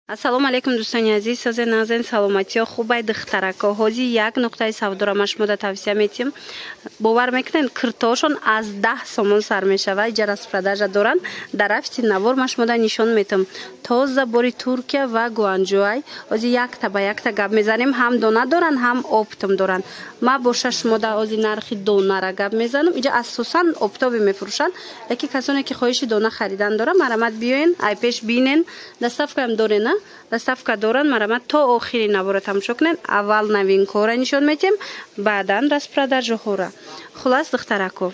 Ассалому алейкум дӯстони азиз, созе назен саломатиё хубай духтарако ҳози як нуқтаи савдора машмуда тавсия метим. Бовар мекунед киртошон аз 10 сомон сар мешава. Ҷарас продажа доран. Дар афти навор машмуда нишон метим. Тоза бори Туркия ва Гуанҷуай. Ҳози якта ба якта гап мезанем. Ҳам дона доран, ҳам оптом доран. Ма бо шашмода ҳози нархи донара гап мезанам. Инҷа асосан оптоби мефурӯшанд. Лекин касоне ки хоҳиши дона харидан доран, марамат биёен, ай пеш бинен. Доставкаам дорена. Доставка доран, марамат то охири навора тамошо кунен. Аввал новинкора нишон метем, баъдан распродажаҳора. Хулас духтарако,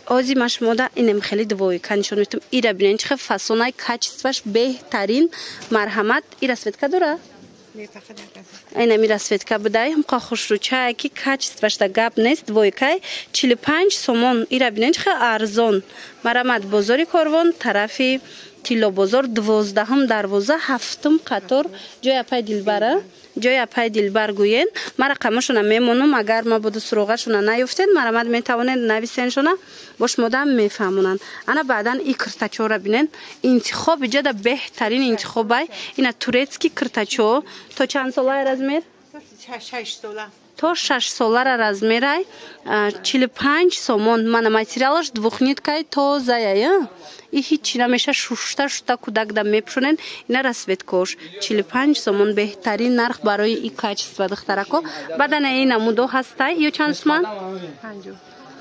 ози машмода инем хели двойка нишон метем. Ира бинен чихе фасонай качестваш беҳтарин марҳамат. Ира светка дора? Айна мира светка будай ҳамқа хушручай ки качествашда гап нест. Двойкай 45 сомон. Ира бинен чихе арзон. Марамат бозори Корвон тарафи Тило бозор 12 дарвоза 7 қатор ҷоя пай дилбара ҷоя пай дилбар гӯен. Ма рақамашона мемонам. Агар ма буду суроғашона наёфтед, марамат метавонед нависеншона бошмодам мефаҳмонанд. Ана баъдан и киртачора бинен интихоб иҷада беҳтарин интихобай. Ина турецки киртачо то чанд солаи размер? 6 сола. То 6 солара размерай 45 сомон. Мана материалаш двухниткай тозая. И ҳичи намеша шушта кудак дам мепушонен. Ина расветкош 45 сомон беҳтарин нарх барои и качество духтарако. Бадана ина мудо ҳастай ё чанд сомон?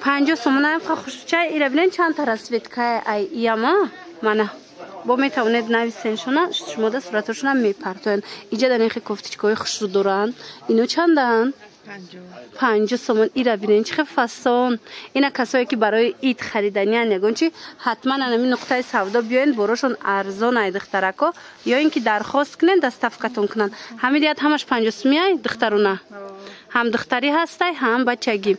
50 сомон. Ка хушчай ира бинен чанд та расветкай ай яма мана бо метавонед нависеншона шумода суратошона мепартоян. Иҷада нерхи кофтичкаҳои хушрӯ доранд. Ино чандан? 50 сомон. Ира бинен чихе фасон. Ина касое ки барои ид харидания ягон чи ҳатман анами нуқтаи савдо биёен борошон арзон ай духтарако ё ин ки дархост кунен доставкатон кунанд. Ҳамидият ҳамаш 50 сомай духтаруна. Ҳам духтари ҳастай, ҳам бачагӣ.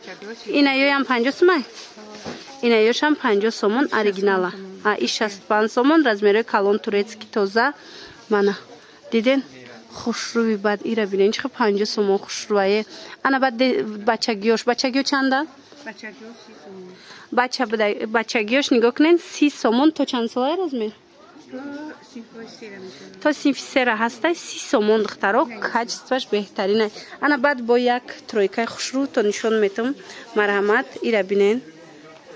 Ина ёям 50 сомай. Ина ёшам 50 сомон оригинала. И 65 сомон размери калон турецки тоза. Мана диден хушрӯи бад. Ира бинен чихе 50 сомон хушрӯае. Ана бад бачагиёш чанда? Бачагиёш нигоҳ кунен 30 сомон. То чанд солаи размер? То синфисера ҳастай 30 сомон духтаро. Качестваш беҳтаринай. Ана бад бо як тройкаи хушрӯ то нишон метам. Марҳамат. Ира бинен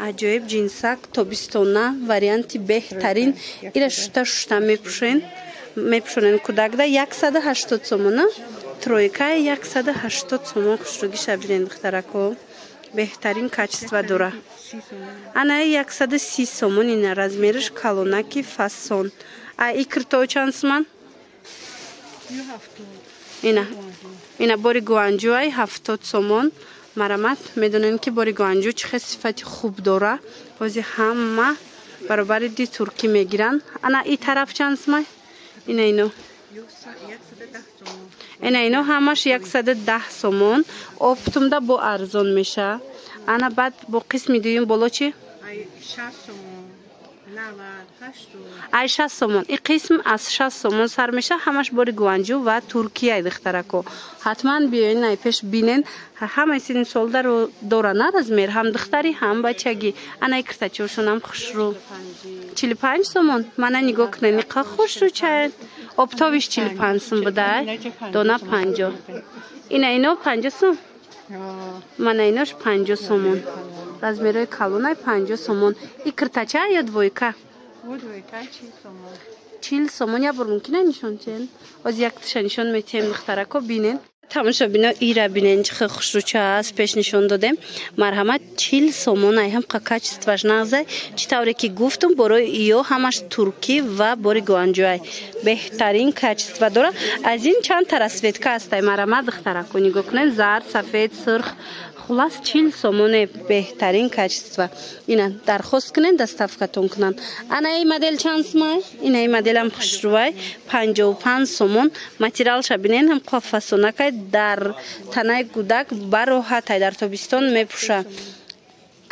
аҷоиб ҷинсак тобистона варианти беҳтарин. Ира шушта мепушонен кудакда 180 сомон. Тройкаи 180 сомон хушрӯгиша бинен духтарако. Беҳтарин качество дора. Ана 130 сомон. Ина размериш калонаки фасон. И кирто чанд сомон? Ина бори Гуанҷуай 70 сомон. Марамат медонен ки бори Гуанҷу чихе сифати хуб дора. Ҳози ҳама баробари ди туркӣ мегиранд. Ана и тараф чанд сомай? Ина ино ҳамаш 110 сомон. Оптумда бо арзон меша. Ана бад бо қисми дуюм боло чи? Ай 6 сомон. И қисм аз 6 сомон сар меша. Ҳамаш бори Гуанҷу ва Туркия духтарако. Ҳатман биёин ай пеш бинен. Ҳама син солдаро дора на размер. Ҳам духтари, ҳам бачагӣ. Ана и киртачошонам хушрӯ. 45 сомон. Мана нигоҳ кунен. Иқа хушрӯ чай. Оптовиш 45 сом будай. Дона 50. Ино 50 сом. Мана инош 50 сомон. Размерои калонай 50 сомон. И киртача ё двойка? 40 сомон. Я бор мумкина нишон тен. Оз як тиша нишон метем духтарако бинен. Тамошо бино ира бинен чихе хушрӯча аст пеш нишон додем. Марҳамат 40 сомон ай ҳам качестваш нағзай. Чӣ тавре ки гуфтум борои иё ҳамаш туркӣ ва бори Гуанҷуай беҳтарин качество дора. Аз ин чанд та расветка астай марҳамат духтарако нигоҳ кунен. Зард, сафед, сирх. Хулас 40 сомоне беҳтарин качество. Ина дархост кунен доставкатон кунанд. Ана и модел чанд сомай? Ина и моделам хушрӯай 55 сомон. Материалша бинен ҳам фасонакай дар танаи гудак бароҳатай дар тобистон мепуша.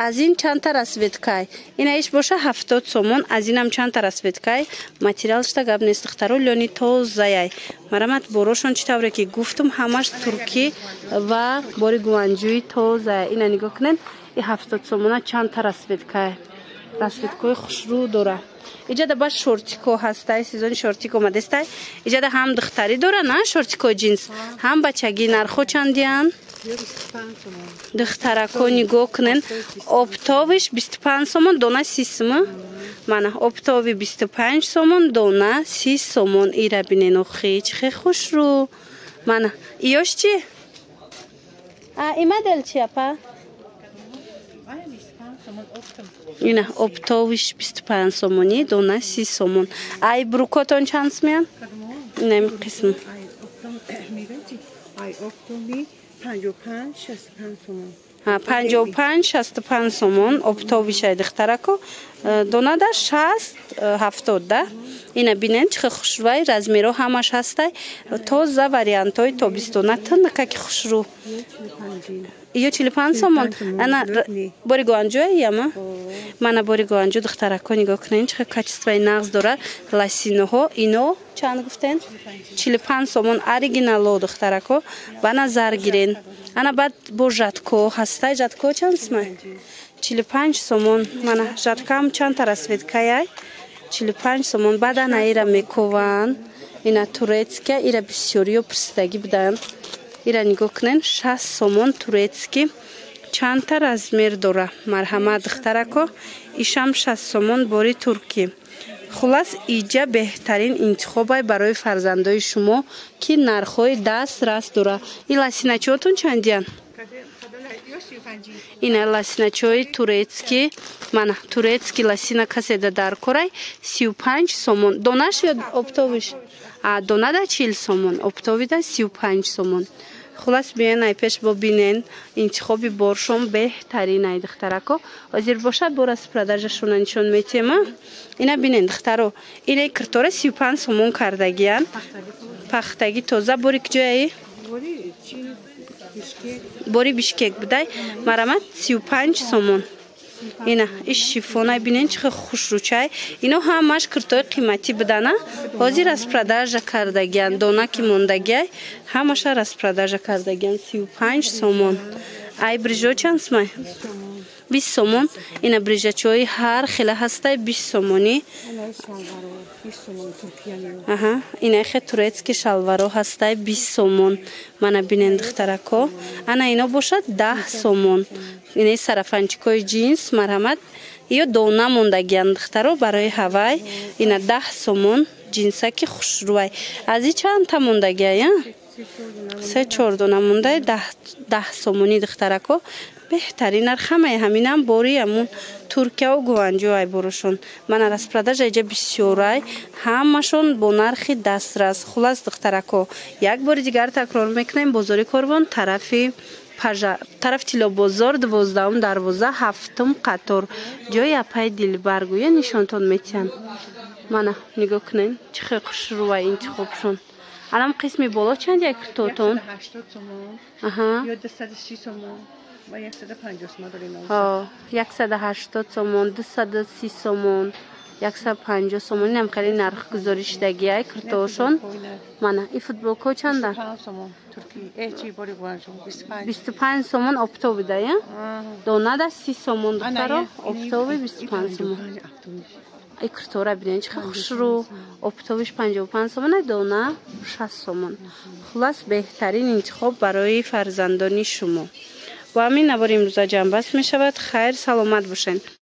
Аз ин чанд та расветкай? Ина иш боша 70 сомон. Аз инам чанд та расветкай? Материалшта гап нест духтаро лёни тозаяй. Марамат борошон чӣ тавре ки гуфтум ҳамаш туркӣ ва бори Гуанҷуи тозая. Ина нигоҳ кунен. И 70 сомона чанд та расветкай? расветкои хушрӯ дора. Иҷада ба шортико ҳастай, сезони шортик омадестай. Иҷада ҳам духтарӣ дора, на шортикои ҷинс, ҳам бачагӣ. Нархо чандиян? Духтарако нигоҳ кунен. Оптовиш 25 сомон, дона 30 сомон. Мана оптови 25 сомон, дона 30 сомон. Ира бинен охи, чихе хушрӯ. Мана иёш чи? И модель чи апа? Ина оптовиш 25 сомони, дона 30 сомон. Ай брукотон чанд смеян? Нем қисм. Ай оптови 55-65 сомон. 55-65 сомон оптовиш ай духтарако. Донада 60-70 да. Ина бинен чихе хушрӯ, размеро ҳамаш ҳастай. Тоза вариантои тобистона тинакаки хушрӯ. Иё 45 сомон. Ана бори гуанҷоя яма? Мана бори гуанҷо духтарако нигоҳ кунен чихе качествои нағз дора. Ласиноҳо ино чанд гуфтен? 45 сомон оригинало духтарако. Ба назар гирен. Ана баъд бо жатко ҳастай. Жатко чанд смай? 45 сомон. Мана жаткам чандта расветкаяй? 45 сомон. Баъд ана ира мекован. Ина турецкия, ира бисёриё пурсидагӣ будан. Ира нигоҳ кунен 60 сомон турецки. Чандта размер дора. Марҳамат духтарако. Ишам 60 сомон бори турки. Хулас иҷа беҳтарин интихобай барои фарзандои шумо ки нархҳои дастрас дора. Ин ласиначиотун чандиян? Ина ласиначои турецки. Мана турецки ласина каседа дар корай 35 сомон. Донаш ё оптовиш? Донада 40 сомон, оптовида 35 сомон. Хулас биен ай пеш бо бинен интихоби боршон беҳтарин ай духтарако. Ҳозир бошад бо распродажашона нишон метиема. Ина бинен духтаро. Ина киртора 35 сомон кардагиян. Пахтаги тоза бори киҷояи? Бори Бишкек будай. Марамат 35 сомон. Ина иш шифонай бинен чихе хушрӯчай. Ино ҳамаш киртои қиматӣ будана. Ҳозир распродажа кардагиян. Дона ки мондагиай ҳамаша распродажа кардагиян 35 сомон. Ай брижо чанд смай? 20 сомон. Ина брижачои ҳар хела ҳастай 20 сомони. Ина хе турецки шалваро ҳастай 20 сомон. Мана бинен духтарако. Ана ино бошад 10 сомон. Ина сарафанчикои ҷинс марҳамат. Ё дона мондагиян духтаро барои ҳавай. Ина 10 сомон ҷинсаки хушрӯай. Аз и чандта мондагия? 3-4 дона мондай 10 сомони духтарако. Беҳтарин нархамаи ҳаминам бори амун туркияу гуанҷоай борошон. Мана распродажа иҷа бисёрай. Ҳамашон бо нархи дастрас. Хулас духтарако. Як бори дигар такрор мекунем. Бозори Корвон тарафи тараф Тилобозор 12-ум дарвоза 7-ум қатор. Ҷои апай Дилбаргӯя нишонтон метиҳан. Мана нигоҳ кунен чихе хушрӯай интихобшон. Алам қисми боло чанд як тотон? 180 сомон. Ё 230 сомон. 150 сомон. 180 сомон, 230 сомон, 150 сомон. Инам хеле нарх гузоришдагиай киртоошон. Мана и футболко чанда? 25 сомон. Турки. Эчи бори гуанҷо 25. 25 сомон оптовида я? Донада 30 сомон духтаро, оптови 25 сомон. Ай киртора бинен чихе хушрӯ. Оптовиш 55 сомон, дона 60 сомон. Хулас беҳтарин интихоб барои фарзандони шумо. با همین نوار امروزا جنبست می شود. خیر سلامت باشین.